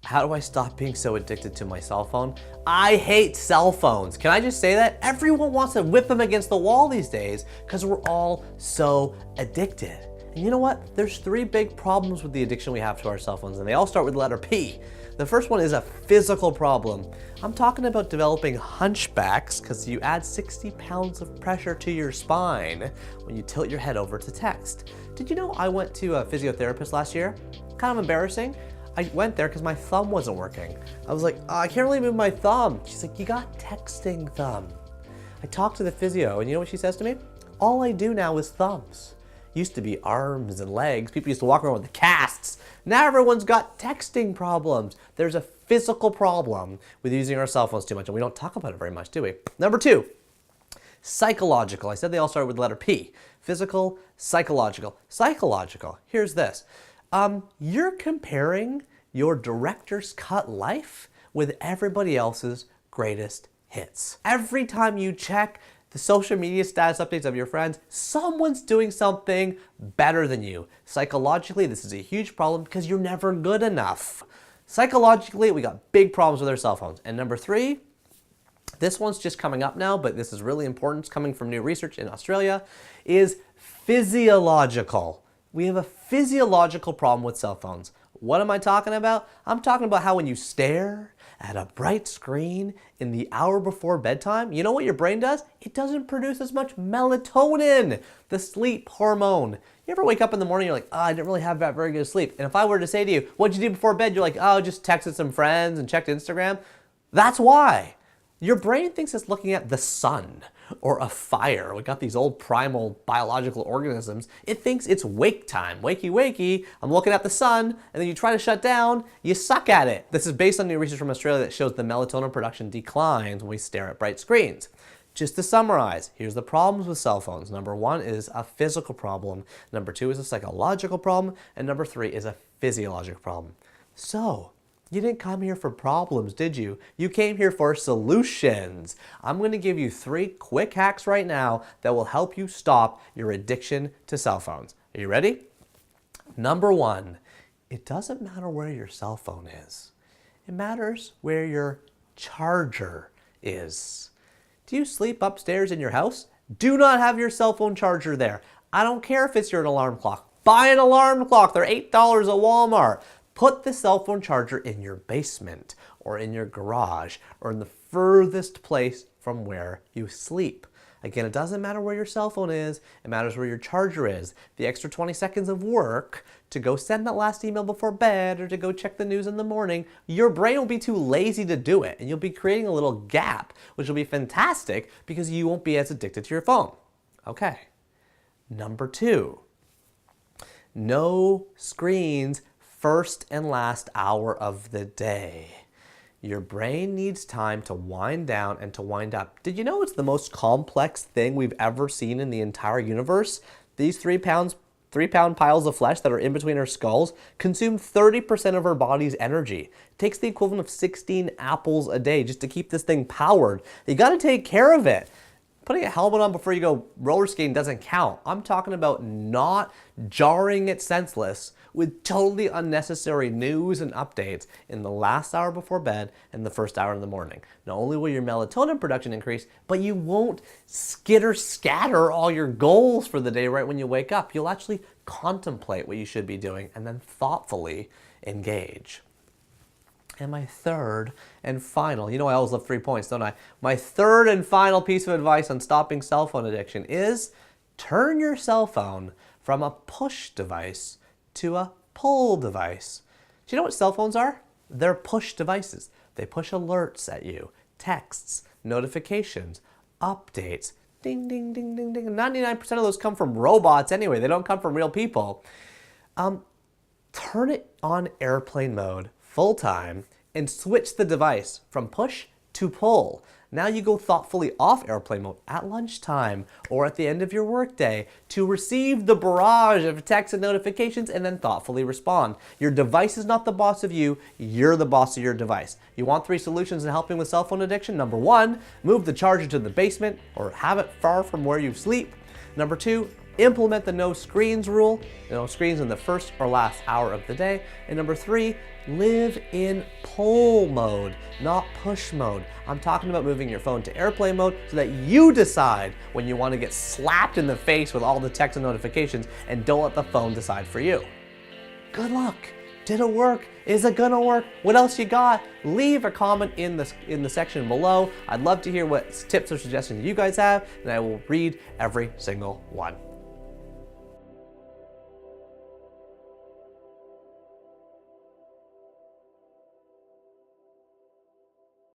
How do I stop being so addicted to my cell phone? I hate cell phones. Can I just say that? Everyone wants to whip them against the wall these days because we're all so addicted. And you know what? There's three big problems with the addiction we have to our cell phones, and they all start with the letter P. The first one is a physical problem. I'm talking about developing hunchbacks because you add 60 pounds of pressure to your spine when you tilt your head over to text. Did you know I went to a physiotherapist last year? Kind of embarrassing. I went there because my thumb wasn't working. I was like, oh, I can't really move my thumb. She's like, you got texting thumb. I talked to the physio, and you know what she says to me? All I do now is thumbs. Used to be arms and legs. People used to walk around with casts. Now everyone's got texting problems. There's a physical problem with using our cell phones too much, and we don't talk about it very much, do we? Number two, psychological. I said they all start with the letter P. Physical, psychological. Psychological, here's this. You're comparing your director's cut life with everybody else's greatest hits. Every time you check the social media status updates of your friends, someone's doing something better than you. Psychologically, this is a huge problem because you're never good enough. Psychologically, we got big problems with our cell phones. And number three, this one's just coming up now, but this is really important. It's coming from new research in Australia, is physiological. We have a physiological problem with cell phones. What am I talking about? I'm talking about how when you stare at a bright screen in the hour before bedtime, you know what your brain does? It doesn't produce as much melatonin, the sleep hormone. You ever wake up in the morning, you're like, oh, I didn't really have that very good sleep. And if I were to say to you, what'd you do before bed? You're like, oh, just texted some friends and checked Instagram. That's why. Your brain thinks it's looking at the sun or a fire. We got these old primal biological organisms. It thinks it's wake time. Wakey, wakey, I'm looking at the sun, and then you try to shut down, you suck at it. This is based on new research from Australia that shows the melatonin production declines when we stare at bright screens. Just to summarize, here's the problems with cell phones. Number one is a physical problem. Number two is a psychological problem. And number three is a physiological problem. So, you didn't come here for problems, did you? You came here for solutions. I'm going to give you 3 quick hacks right now that will help you stop your addiction to cell phones. Are you ready? Number 1, it doesn't matter where your cell phone is. It matters where your charger is. Do you sleep upstairs in your house? Do not have your cell phone charger there. I don't care if it's your alarm clock. Buy an alarm clock. They're $8 at Walmart. Put the cell phone charger in your basement or in your garage or in the furthest place from where you sleep. Again, it doesn't matter where your cell phone is, it matters where your charger is. The extra 20 seconds of work to go send that last email before bed or to go check the news in the morning, your brain will be too lazy to do it, and you'll be creating a little gap, which will be fantastic because you won't be as addicted to your phone. Okay. Number 2, no screens first and last hour of the day. Your brain needs time to wind down and to wind up. Did you know it's the most complex thing we've ever seen in the entire universe? These 3-pound piles of flesh that are in between our skulls consume 30% of our body's energy. It takes the equivalent of 16 apples a day just to keep this thing powered. You gotta take care of it. Putting a helmet on before you go roller skating doesn't count. I'm talking about not jarring it senseless with totally unnecessary news and updates in the last hour before bed and the first hour in the morning. Not only will your melatonin production increase, but you won't scatter all your goals for the day right when you wake up. You'll actually contemplate what you should be doing and then thoughtfully engage. And my third and final, you know I always love 3 points, don't I? My third and final piece of advice on stopping cell phone addiction is turn your cell phone from a push device to a pull device. Do you know what cell phones are? They're push devices. They push alerts at you, texts, notifications, updates, ding, ding, ding, ding, ding. 99% of those come from robots anyway. They don't come from real people. Turn it on airplane mode full time and switch the device from push to pull. Now you go thoughtfully off airplane mode at lunchtime or at the end of your workday to receive the barrage of texts and notifications and then thoughtfully respond. Your device is not the boss of you, you're the boss of your device. You want 3 solutions in helping with cell phone addiction? Number 1, move the charger to the basement or have it far from where you sleep. Number 2, implement the no screens rule, no screens in the first or last hour of the day. And number 3, Live in pull mode, not push mode. I'm talking about moving your phone to airplane mode so that you decide when you want to get slapped in the face with all the text and notifications, and don't let the phone decide for you. Good luck. Did it work? Is it gonna work? What else you got? Leave a comment in the section below. I'd love to hear what tips or suggestions you guys have, and I will read every single one.